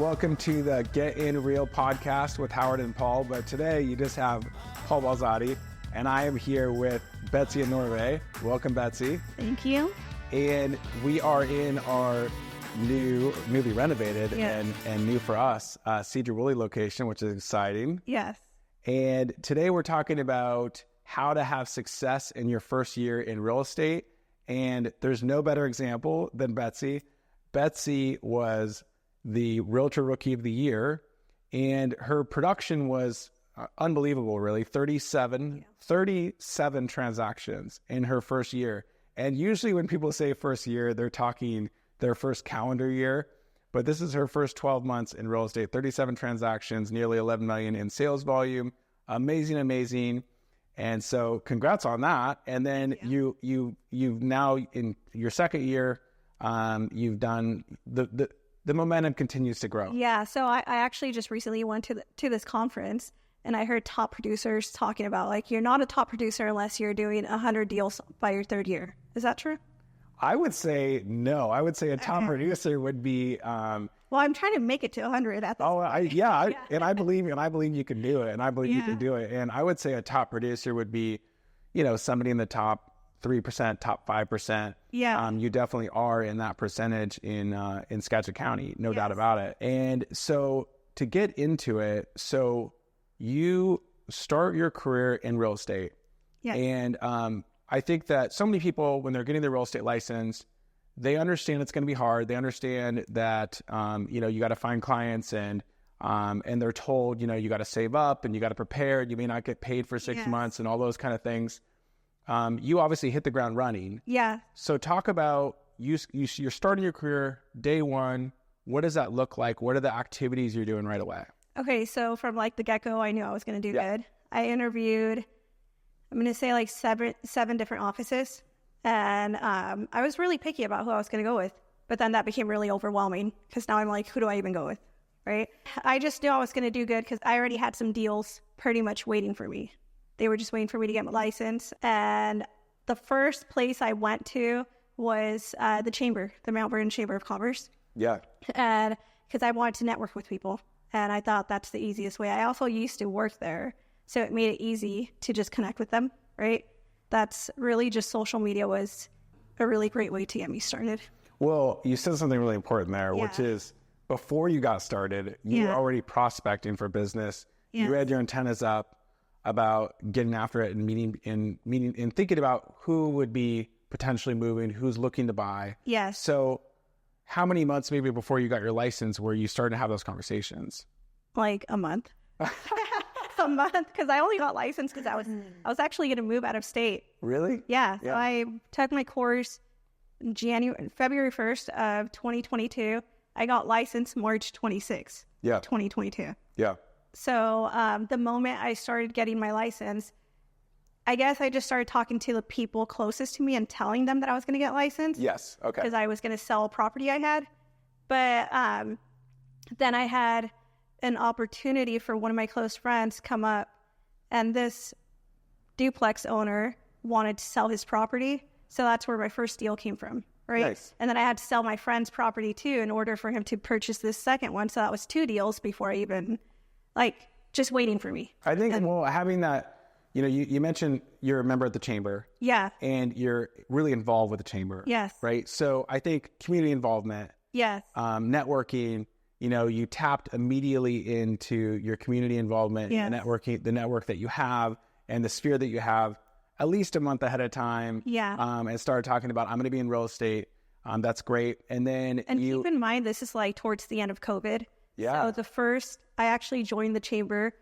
welcome to the Get In Real podcast with Howard and Paul. But today you just have Paul Balzotti, and I am here with Betsy Anorbe. Welcome, Betsy. Thank you. And we are in our newly renovated and new for us Cedar Woolley location, which is exciting. Yes. And today we're talking about how to have success in your first year in real estate. And there's no better example than Betsy. Betsy was the Realtor Rookie of the Year, and her production was unbelievable, really. 37 transactions in her first year. And usually when people say first year, they're talking their first calendar year. But this is her first 12 months in real estate, 37 transactions, nearly 11 million in sales volume. Amazing. And so congrats on that. And then you've now in your second year, you've done the momentum continues to grow. Yeah. So I actually just recently went to this conference, and I heard top producers talking about, like, you're not a top producer unless you're doing 100 deals by your third year. Is that true? I would say no. I would say a top producer would be. Well, I'm trying to make it to 100 at this point. And I believe you can do it, and I believe you can do it. And I would say a top producer would be, somebody in the top 3%, top 5%. Yeah. You definitely are in that percentage in Skagit County, no doubt about it. And so to get into it, so you start your career in real estate. Yeah. And I think that so many people, when they're getting their real estate license, they understand it's going to be hard. They understand that, you got to find clients and they're told, you got to save up and you got to prepare. You may not get paid for 6 months and all those kind of things. You obviously hit the ground running. Yeah. So talk about you're starting your career day one. What does that look like? What are the activities you're doing right away? Okay. So from the get-go, I knew I was going to do good. I interviewed, I'm going to say seven different offices. And I was really picky about who I was going to go with. But then that became really overwhelming because now I'm like, who do I even go with? Right? I just knew I was going to do good because I already had some deals pretty much waiting for me. They were just waiting for me to get my license. And the first place I went to was the Chamber, the Mount Vernon Chamber of Commerce. Yeah. And because I wanted to network with people. And I thought that's the easiest way. I also used to work there. So it made it easy to just connect with them, right? That's really just social media was a really great way to get me started. Well, you said something really important there, which is before you got started, you were already prospecting for business. You had your antennas up about getting after it and meeting and thinking about who would be potentially moving, who's looking to buy. Yes. So how many months maybe before you got your license were you starting to have those conversations? Like a month. A month, because I only got licensed because I was actually going to move out of state. Really? Yeah. So I took my course February 1st of 2022. I got licensed March 26th, 2022. Yeah. So the moment I started getting my license, I guess I just started talking to the people closest to me and telling them that I was going to get licensed. Yes. Okay. Because I was going to sell a property I had. But then I had an opportunity for one of my close friends come up, and this duplex owner wanted to sell his property. So that's where my first deal came from, right? Nice. And then I had to sell my friend's property too in order for him to purchase this second one. So that was 2 deals before I even, just waiting for me. I think, having that, you mentioned you're a member at the Chamber. Yeah. And you're really involved with the Chamber. Yes. Right? So I think community involvement. Yes. Networking. You tapped immediately into your community involvement, and networking, the network that you have and the sphere that you have at least a month ahead of time. Yeah. And started talking about, I'm going to be in real estate. That's great. And then keep in mind, this is towards the end of COVID. Yeah. So I actually joined the Chamber.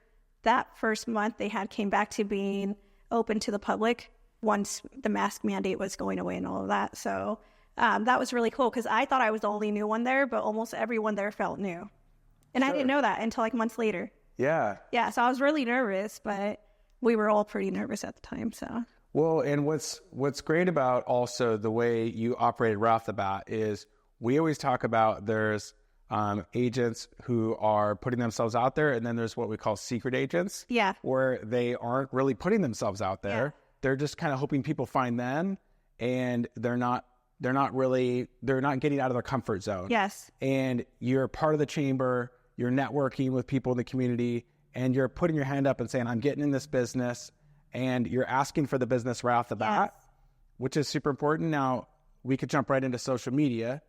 That first month they came back to being open to the public once the mask mandate was going away and all of that. So that was really cool because I thought I was the only new one there, but almost everyone there felt new. And I didn't know that until months later. Yeah. Yeah. So I was really nervous, but we were all pretty nervous at the time. So. Well, and what's great about also the way you operated right off the bat is we always talk about there's agents who are putting themselves out there, and then there's what we call secret agents. Yeah. Where they aren't really putting themselves out there. Yeah. They're just kind of hoping people find them, and they're not they're not getting out of their comfort zone. Yes. And you're part of the chamber, you're networking with people in the community, and you're putting your hand up and saying, I'm getting in this business, and you're asking for the business right off the bat, which is super important. Now, we could jump right into social media.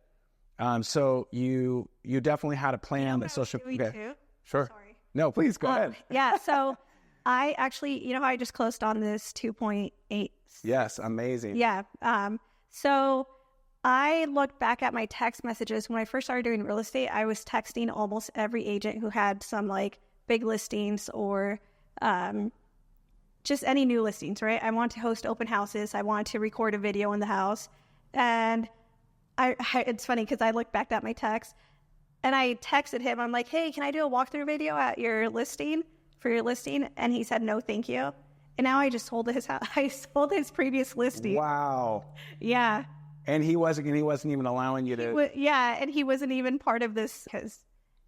So you definitely had a plan that social media. Too? Sure. Sorry. No, please go ahead. Yeah. So I actually, how I just closed on this 2.8. Yes. Amazing. Yeah. So I looked back at my text messages when I first started doing real estate. I was texting almost every agent who had some like big listings or just any new listings, right? I wanted to host open houses. I wanted to record a video in the house. And it's funny because I looked back at my text and I texted him. I'm like, hey, can I do a walkthrough video at your listing for your listing? And he said, no, thank you. And now I just sold his house. I sold his previous listing. Wow. Yeah. And he wasn't even allowing you to. And he wasn't even part of this because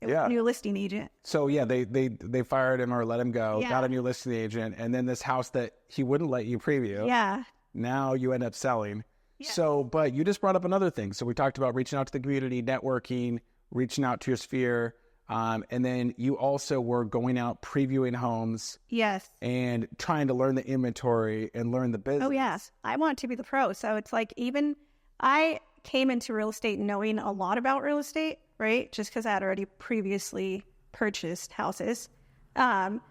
it was a new listing agent. So yeah, they fired him or let him go. Got a new listing agent, and then this house that he wouldn't let you preview. Yeah. Now you end up selling. Yeah. So, but you just brought up another thing. So we talked about reaching out to the community, networking, reaching out to your sphere. And then you also were going out previewing homes. Yes. And trying to learn the inventory and learn the business. Oh, yes. I want to be the pro. So it's like even I came into real estate knowing a lot about real estate, right? Just because I had already previously purchased houses. But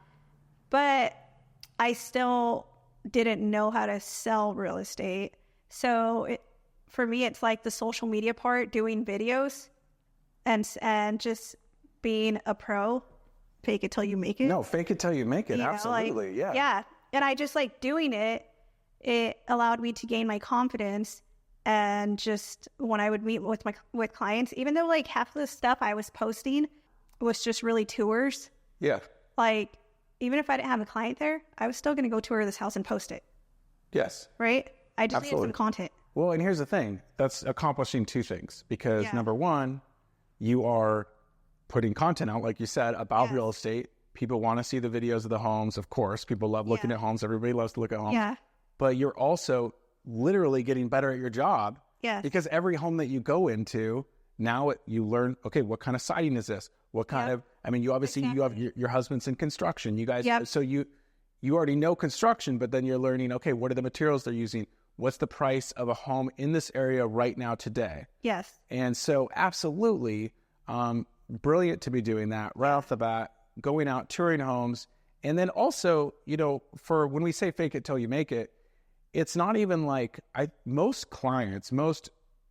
I still didn't know how to sell real estate. So for me, it's like the social media part, doing videos and just being a pro. Fake it till you make it. No, fake it till you make it. Absolutely. Yeah. Yeah. And I just like doing it. It allowed me to gain my confidence. And just when I would meet with clients, even though like half of the stuff I was posting was just really tours. Yeah. Like even if I didn't have a client there, I was still going to go tour this house and post it. Yes. Right. I just needed some content. Well, and here's the thing. That's accomplishing two things because number one, you are putting content out, like you said, about real estate. People want to see the videos of the homes. Of course, people love looking at homes. Everybody loves to look at homes. Yeah. But you're also literally getting better at your job. Yes. Because every home that you go into, now you learn, okay, what kind of siding is this? What kind of, I mean, you obviously, you have your husband's in construction. You guys, so you already know construction, but then you're learning, okay, what are the materials they're using? What's the price of a home in this area right now today? Yes. And so absolutely, brilliant to be doing that right off the bat, going out, touring homes. And then also, for when we say fake it till you make it, it's not even like most clients,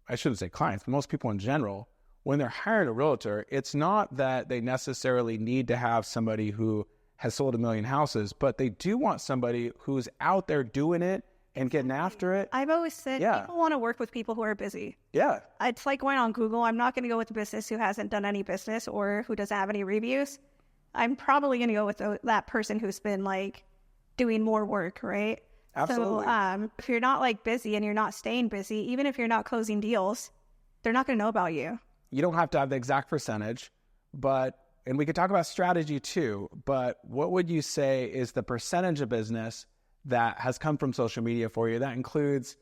I shouldn't say clients, but most people in general, when they're hiring a realtor, it's not that they necessarily need to have somebody who has sold 1 million houses, but they do want somebody who's out there doing it and getting after it. I've always said people want to work with people who are busy. Yeah. It's like going on Google. I'm not going to go with a business who hasn't done any business or who doesn't have any reviews. I'm probably going to go with that person who's been like doing more work, right? Absolutely. So if you're not like busy and you're not staying busy, even if you're not closing deals, they're not going to know about you. You don't have to have the exact percentage, and we could talk about strategy too, but what would you say is the percentage of business that has come from social media for you? That includes,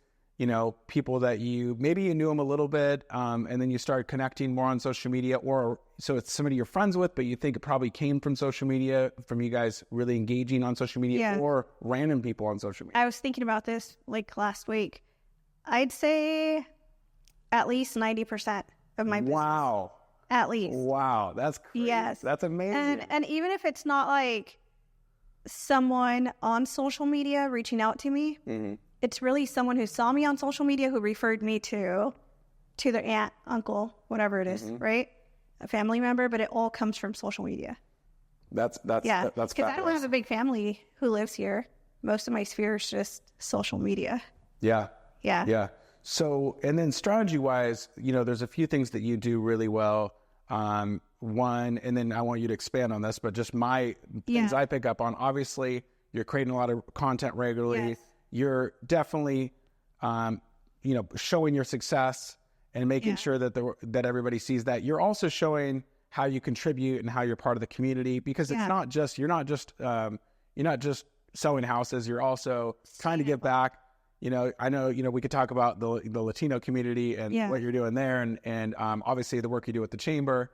people that maybe you knew them a little bit, and then you started connecting more on social media, or so it's somebody you're friends with, but you think it probably came from social media, from you guys really engaging on social media, or random people on social media. I was thinking about this like last week. I'd say at least 90% of my business. Wow. At least. Wow. That's crazy. Yes. That's amazing. And even if it's not like someone on social media reaching out to me, it's really someone who saw me on social media who referred me to their aunt, uncle, whatever it is, right? A family member, but it all comes from social media. That's because I don't have a big family who lives here. Most of my sphere is just social media. Yeah. Yeah. Yeah. So, and then strategy-wise, there's a few things that you do really well. One, and then I want you to expand on this, but just my things I pick up on. Obviously, you're creating a lot of content regularly. Yes. You're definitely, showing your success and making sure that everybody sees that. You're also showing how you contribute and how you're part of the community, because it's not just you're not just selling houses. You're also trying to give back. I know, we could talk about the Latino community and what you're doing there, and obviously the work you do with the chamber.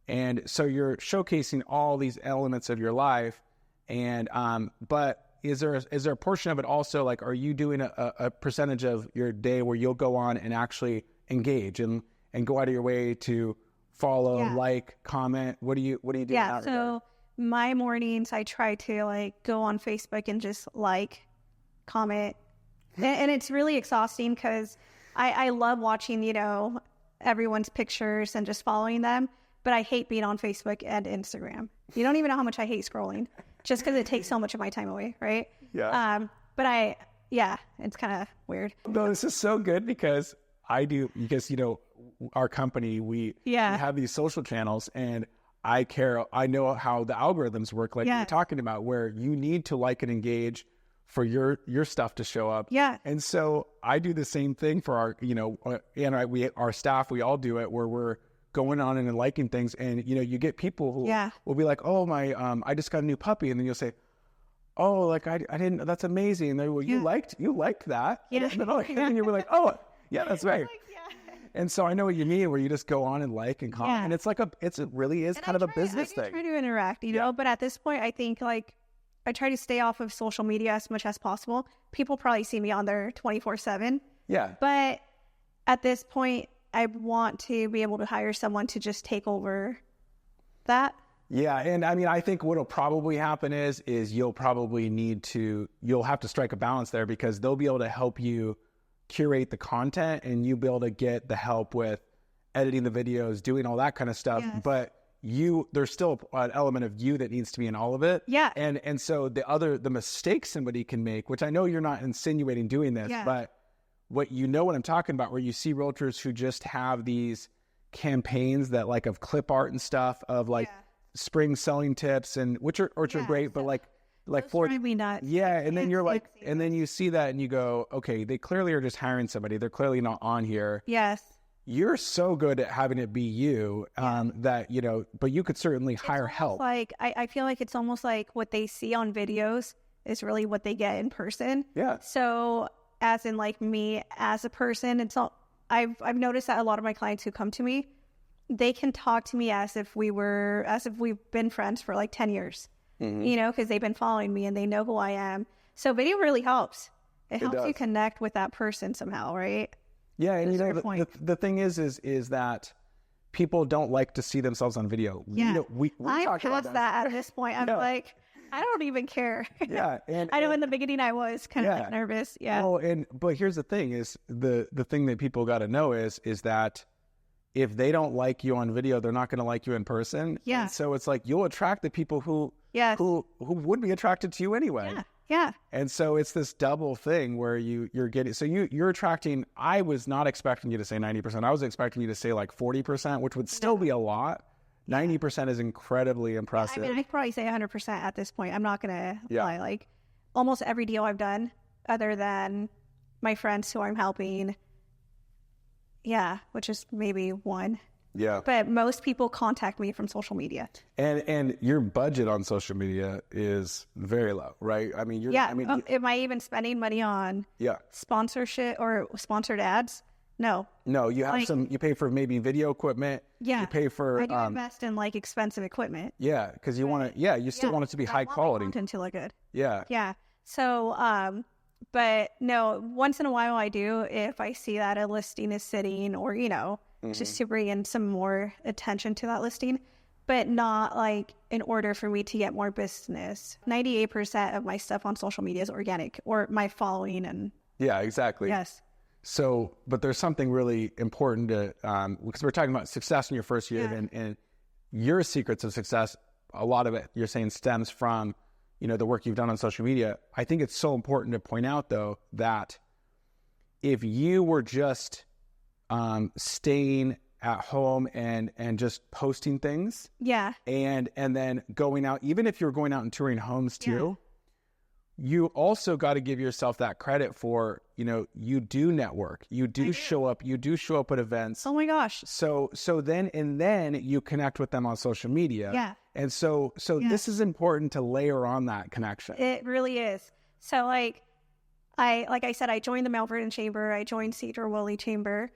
And so you're showcasing all these elements of your life. And, but is there a portion of it also, like, are you doing a percentage of your day where you'll go on and actually engage and go out of your way to follow, like, comment? What do you do? Yeah. So my mornings, I try to like go on Facebook and just like, comment. And it's really exhausting because I love watching, everyone's pictures and just following them. But I hate being on Facebook and Instagram. You don't even know how much I hate scrolling just because it takes so much of my time away, right? Yeah. But it's kind of weird. No, this is so good because our company, we have these social channels, and I know how the algorithms work, like you're talking about, where you need to like and engage for your stuff to show up. Yeah. And so I do the same thing for our staff. We all do it where we're going on and liking things, and you get people who will be like, oh my, I just got a new puppy, and then you'll say, oh, like I didn't, that's amazing. And they will, you liked that. Yeah. And then you're like, oh yeah, that's right. And so I know what you mean, where you just go on and like and comment, and it's like it really is kind of a business thing. I try to interact, but at this point, I think like I try to stay off of social media as much as possible. People probably see me on there 24/7. Yeah. But at this point, I want to be able to hire someone to just take over that. Yeah. And I mean, I think what'll probably happen is you'll have to strike a balance there, because they'll be able to help you curate the content, and you'll be able to get the help with editing the videos, doing all that kind of stuff. Yes. But there's still an element of you that needs to be in all of it. Yeah. And so the mistakes somebody can make, which I know you're not insinuating doing this, but what I'm talking about, where you see realtors who just have these campaigns that like of clip art and stuff of like spring selling tips, and which are great, but like for me nuts. Yeah. And then you're like, and then you see that and you go, okay, they clearly are just hiring somebody. They're clearly not on here. Yes. You're so good at having it be you, that, but you could certainly hire help. Like, I feel like it's almost like what they see on videos is really what they get in person. Yeah. So as in like me as a person, I've noticed that a lot of my clients who come to me, they can talk to me as if we've been friends for like 10 years, because they've been following me and they know who I am. So video really helps. It helps you connect with that person somehow, right? Yeah, and the thing is that people don't like to see themselves on video. Yeah, I'm past that at this point. I'm like, I don't even care. Yeah, and I know in the beginning I was kind of like nervous. Yeah. Oh, but here's the thing: is the thing that people got to know is that if they don't like you on video, they're not going to like you in person. Yeah. And so it's like you'll attract the people who would be attracted to you anyway. Yeah. Yeah. And so it's this double thing where you're getting, so you're attracting, I was not expecting you to say 90%. I was expecting you to say like 40%, which would still be a lot. 90% is incredibly impressive. I mean, I'd probably say 100% at this point. I'm not going to lie. Like almost every deal I've done, other than my friends who I'm helping. Yeah. Which is maybe one. Yeah. But most people contact me from social media. And your budget on social media is very low, right? I mean, am I even spending money on sponsorship or sponsored ads? No. No, you have you pay for maybe video equipment. Yeah. You pay for I do invest in like expensive equipment. Yeah, because you want to you still want it to be high quality. Content to look good. Yeah. Yeah. So but no, once in a while I do, if I see that a listing is sitting, or just to bring in some more attention to that listing, but not like in order for me to get more business. 98% of my stuff on social media is organic, or my following. And yeah, exactly. Yes. So, but there's something really important to, because we're talking about success in your first year, and your secrets of success, a lot of it you're saying stems from, the work you've done on social media. I think it's so important to point out though, that if you were just staying at home and just posting things. Yeah. And then going out, even if you're going out and touring homes too, you also got to give yourself that credit for, you do network, you do show up at events. Oh my gosh. So then you connect with them on social media. Yeah. And so this is important to layer on that connection. It really is. So like, like I said, I joined the Mount Vernon Chamber. I joined Cedar Woolley Chamber.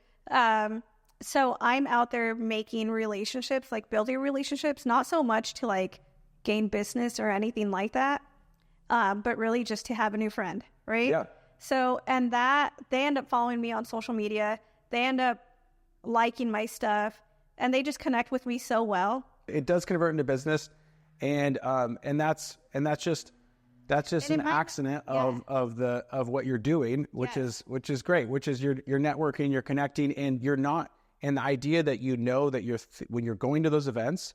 So I'm out there making relationships, like building relationships, not so much to like gain business or anything like that, but really just to have a new friend, right? Yeah. So, and that, they end up following me on social media. They end up liking my stuff, and they just connect with me so well. It does convert into business, and that's just an accident of what you're doing, which is great, which is you're networking, you're connecting, and you're not. And the idea that when you're going to those events,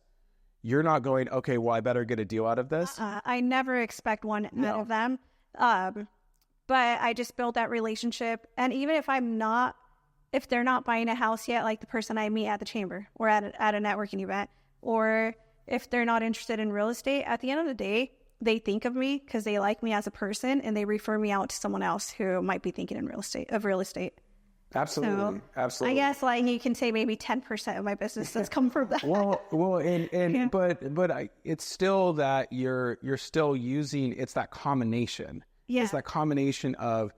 you're not going, okay, well, I better get a deal out of this. I never expect one out of them. But I just built that relationship. And even if they're not buying a house yet, like the person I meet at the chamber or at a networking event, or if they're not interested in real estate, at the end of the day, they think of me because they like me as a person, and they refer me out to someone else who might be thinking in real estate. Absolutely. So Absolutely. I guess like you can say maybe 10% of my business has come from that. But it's still that you're still using, it's that combination. Yeah. It's that combination of,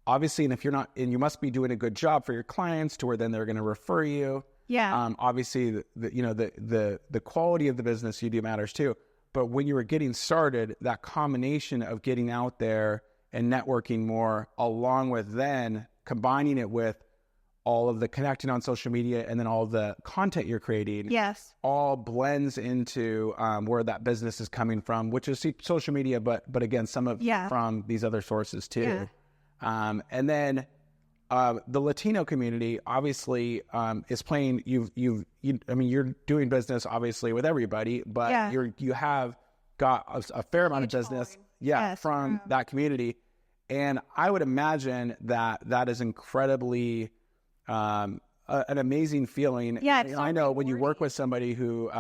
obviously, and if you're not, and you must be doing a good job for your clients to where then they're going to refer you. Yeah. Obviously, the quality of the business you do matters too. But when you were getting started, that combination of getting out there and networking more, along with then combining it with all of the connecting on social media and then all the content you're creating, yes, all blends into where that business is coming from, which is social media, but again, some of from these other sources too. Yeah. And then the Latino community obviously is playing. I mean, you're doing business obviously with everybody, but you have got a fair amount of business, from that community, and I would imagine that is incredibly an amazing feeling. Yeah, I know when you work with somebody who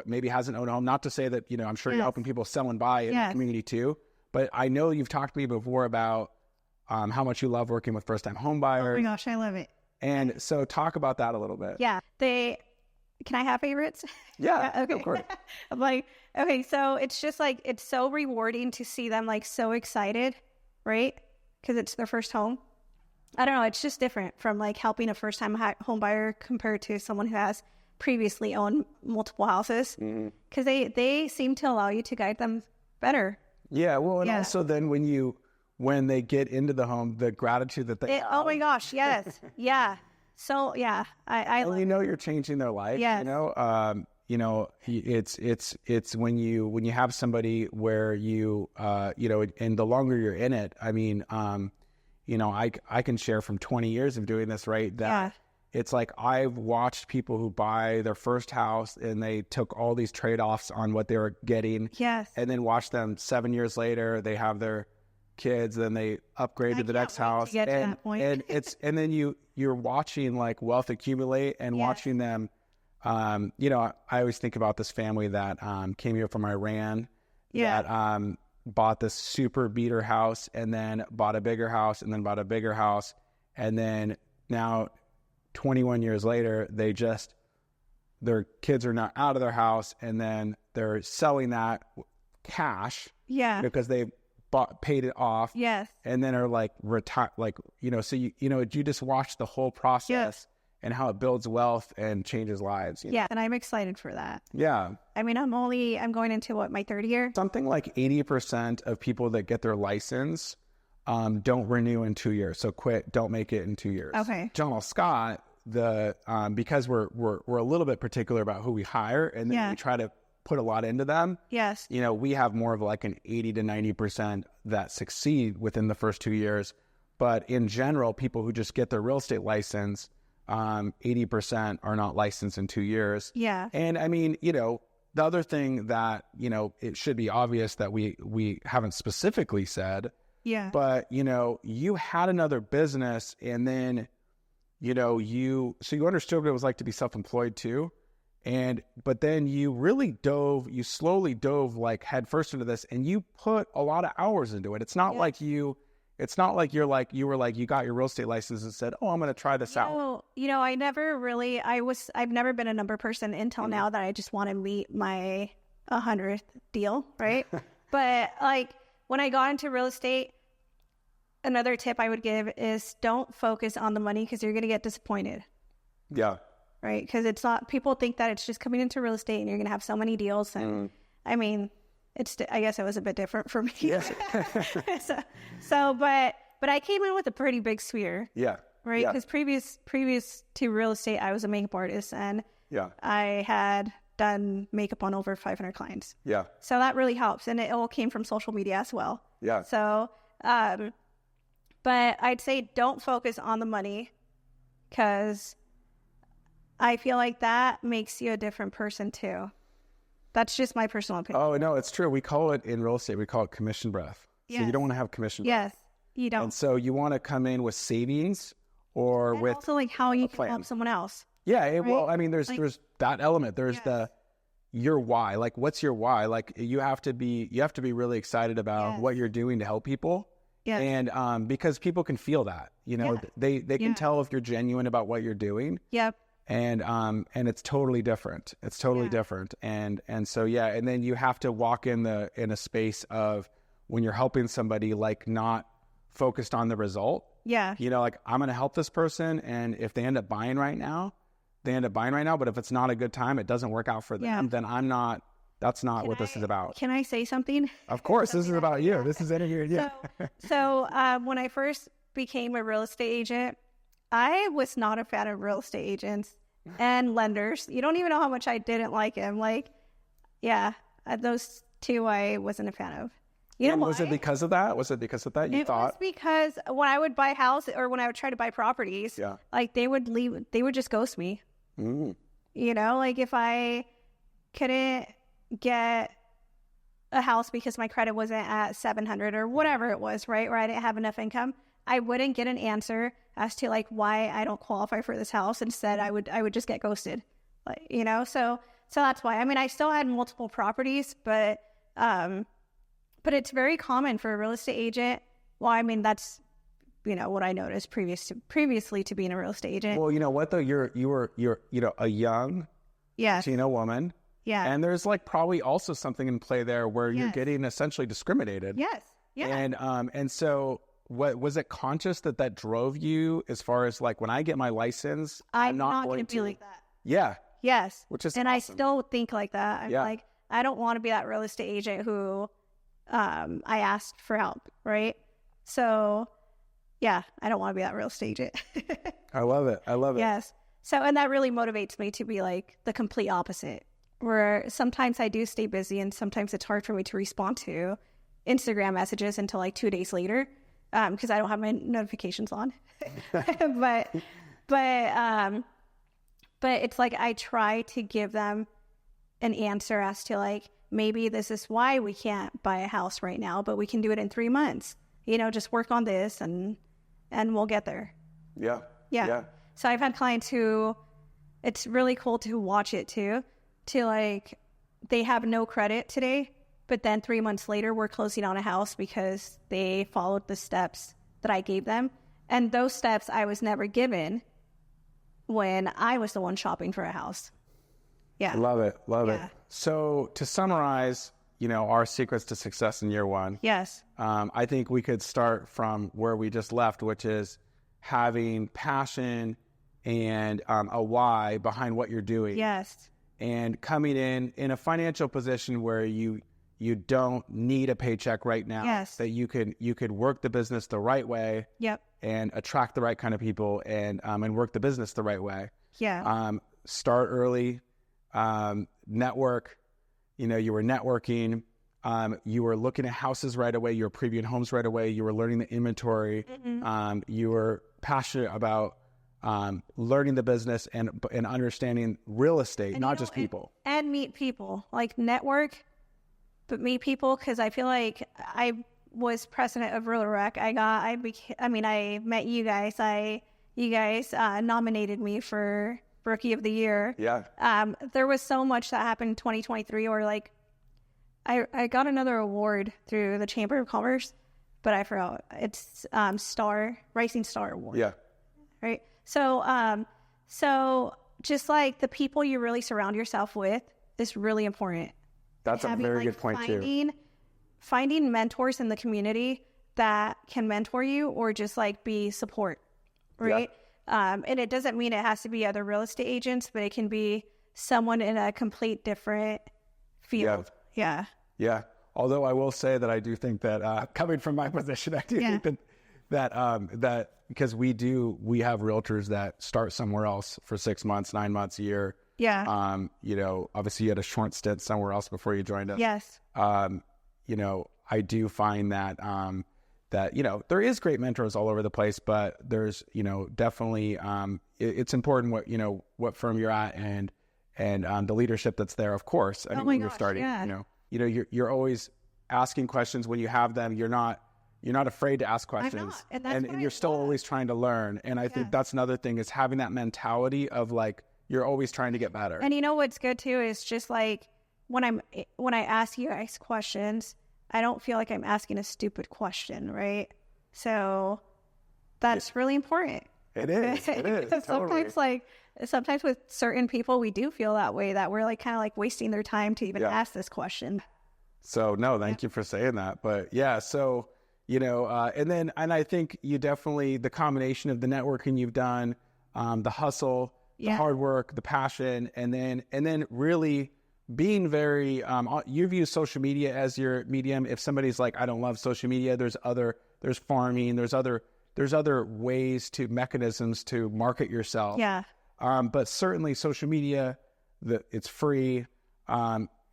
maybe hasn't owned a home. Not to say that I'm sure you're helping people sell and buy in the community too, but I know you've talked to me before about how much you love working with first-time home buyers. Oh my gosh, I love it. And so talk about that a little bit. Yeah. Can I have favorites? Yeah, okay. Of course. I'm like, okay, so it's just like, it's so rewarding to see them like so excited, right? Because it's their first home. I don't know. It's just different from like helping a first-time home buyer compared to someone who has previously owned multiple houses. Because they seem to allow you to guide them better. Yeah. Well, and also then when they get into the home, the gratitude that they have. Oh my gosh, yes. Yeah. So yeah, I and you're changing their life. Yes. It's when you have somebody where and the longer you're in it, I mean, I can share from 20 years of doing this, right? That it's like I've watched people who buy their first house and they took all these trade-offs on what they were getting. Yes. And then watch them 7 years later, they have their kids, then they upgrade to the next house, to get to that point. and then you're watching like wealth accumulate and watching them. I always think about this family that came here from Iran that bought this super beater house and then bought a bigger house and then bought a bigger house, and then now 21 years later their kids are not out of their house, and then they're selling that cash because they paid it off, and then are like retire, so you just watch the whole process and how it builds wealth and changes lives. And I'm excited for that. Yeah, I mean, I'm going into my third year. Something like 80% of people that get their license don't renew in 2 years. So don't make it in 2 years. Okay. John L. Scott, because we're a little bit particular about who we hire, and then we try to put a lot into them. Yes. We have more of like an 80 to 90% that succeed within the first 2 years. But in general, people who just get their real estate license, 80% are not licensed in 2 years. Yeah. And I mean, the other thing that, it should be obvious that we haven't specifically said. Yeah. But, you had another business, and then, you understood what it was like to be self-employed too. But then you slowly dove like head first into this, and you put a lot of hours into it. It's not like you got your real estate license and said, "Oh, I'm going to try this out." I've never been a number person until now that I just want to meet my 100th deal. Right. But like when I got into real estate, another tip I would give is don't focus on the money because you're going to get disappointed. Yeah. Right? Because it's not, people think that it's just coming into real estate and you're going to have so many deals. And I mean, I guess it was a bit different for me. Yeah. But I came in with a pretty big sphere. Yeah. Right? Because previous to real estate, I was a makeup artist and I had done makeup on over 500 clients. Yeah. So that really helps. And it all came from social media as well. Yeah. So, but I'd say don't focus on the money because I feel like that makes you a different person too. That's just my personal opinion. Oh, no, it's true. We call it in real estate, we call it commission breath. Yes. So you don't want to have commission breath. Yes, you don't. And so you want to come in with savings or and with also like how you can plan. help someone else. Yeah, right? well, I mean, there's that element. There's yes. your why. Like, what's your why? Like, you have to be really excited about yes. what you're doing to help people. Yes. And because people can feel that, you know, they can tell if you're genuine about what you're doing. Yep. And it's totally different. It's totally different. And so, and then you have to walk in a space of when you're helping somebody, like not focused on the result. Yeah. You know, like I'm going to help this person. And if they end up buying right now, they end up buying right now. But if it's not a good time, it doesn't work out for them, then that's not what this is about. Can I say something? Of course, this is about you. This is interviewing you. So when I first became a real estate agent, I was not a fan of real estate agents and lenders. You don't even know how much I didn't like him. Like, those two I wasn't a fan of. You know why? Was it because of that? You thought? It was because when I would buy houses or when I would try to buy properties, like they would just ghost me. Mm. You know, like if I couldn't get a house because my credit wasn't at 700 or whatever it was, right? Or I didn't have enough income, I wouldn't get an answer as to like why I don't qualify for this house. Instead, I would just get ghosted, like, you know. So that's why. I mean, I still had multiple properties, but it's very common for a real estate agent. Well, I mean, that's, you know, what I noticed previously to being a real estate agent. Well, you know what though, you were a young Latino woman. Yeah. And there's like probably also something in play there where you're getting essentially discriminated. Yes. Yeah. And so what was it conscious that drove you as far as like, when I get my license, I'm not going to be like that. Yeah. Yes. Which is and awesome. I still think like that. I'm like, I don't want to be that real estate agent who I asked for help. Right. So I don't want to be that real estate agent. I love it. Yes. So, and that really motivates me to be like the complete opposite, where sometimes I do stay busy and sometimes it's hard for me to respond to Instagram messages until like 2 days later because I don't have my notifications on. but it's like I try to give them an answer as to like, maybe this is why we can't buy a house right now, but we can do it in 3 months. You know, just work on this and we'll get there. Yeah. So I've had clients who it's really cool to watch it too, to like, they have no credit today, but then 3 months later, we're closing on a house because they followed the steps that I gave them. And those steps I was never given when I was the one shopping for a house. Yeah. Love it. So to summarize, you know, our secrets to success in year one. Yes. I think we could start from where we just left, which is having passion and a why behind what you're doing. Yes. And coming in a financial position where you don't need a paycheck right now. Yes. That you could work the business the right way. Yep. And attract the right kind of people and work the business the right way. Yeah. Start early, network. You know, you were networking. You were looking at houses right away. You were previewing homes right away. You were learning the inventory. Mm-hmm. You were passionate about learning the business and understanding real estate, and, not just people. And meet people, like network, but meet people, because I feel like I was president of Rooke. I met you guys. You guys nominated me for Rookie of the Year. Yeah. There was so much that happened in 2023, or like I got another award through the Chamber of Commerce, but I forgot. It's Rising Star Award. Yeah. Right. So just like the people you really surround yourself with is really important. That's a very good point too. Finding mentors in the community. that can mentor you or just like be support, right? And it doesn't mean it has to be other real estate agents, but it can be someone in a complete different field. Yeah. Although I will say that I do think that coming from my position, I do think that because we have realtors that start somewhere else for 6 months, 9 months, a year. Yeah. You know, obviously you had a short stint somewhere else before you joined us. Yes. You know, I do find that that, you know, there is great mentors all over the place, but there's, you know, definitely it's important what firm you're at and the leadership that's there, of course. I mean, when you're starting, you know, you're always asking questions when you have them. You're not afraid to ask questions, and you're still always trying to learn. And I think that's another thing, is having that mentality of like, you're always trying to get better. And you know what's good too is just like when I ask you guys questions, I don't feel like I'm asking a stupid question, right? So that's really important. It is. Totally. Sometimes with certain people, we do feel that way, that we're like kind of like wasting their time to even ask this question. So no, thank you for saying that. But yeah, so, you know, and I think you definitely, the combination of the networking you've done, the hustle, the hard work, the passion, and then really being very, you've used social media as your medium. If somebody's like, I don't love social media, there's farming, there's other mechanisms to market yourself. Yeah. But certainly social media, it's free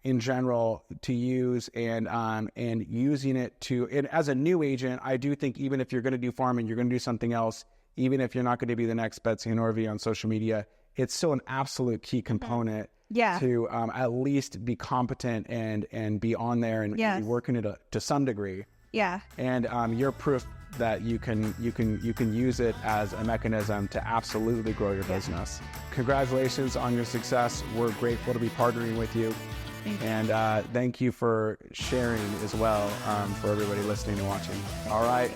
in general to use, and using it and as a new agent, I do think even if you're going to do farming, you're going to do something else, even if you're not going to be the next Betsy Anorbe on social media, it's still an absolute key component to at least be competent and be on there and be working it to some degree. Yeah. And you're proof that you can use it as a mechanism to absolutely grow your business. Congratulations on your success. We're grateful to be partnering with you. And thank you for sharing as well, for everybody listening and watching. All right.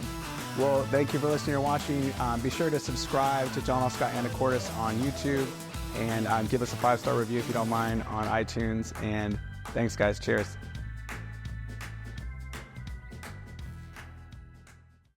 Well, thank you for listening and watching. Be sure to subscribe to John L. Scott Anacortes on YouTube, and give us a 5-star review if you don't mind on iTunes. And thanks, guys. Cheers.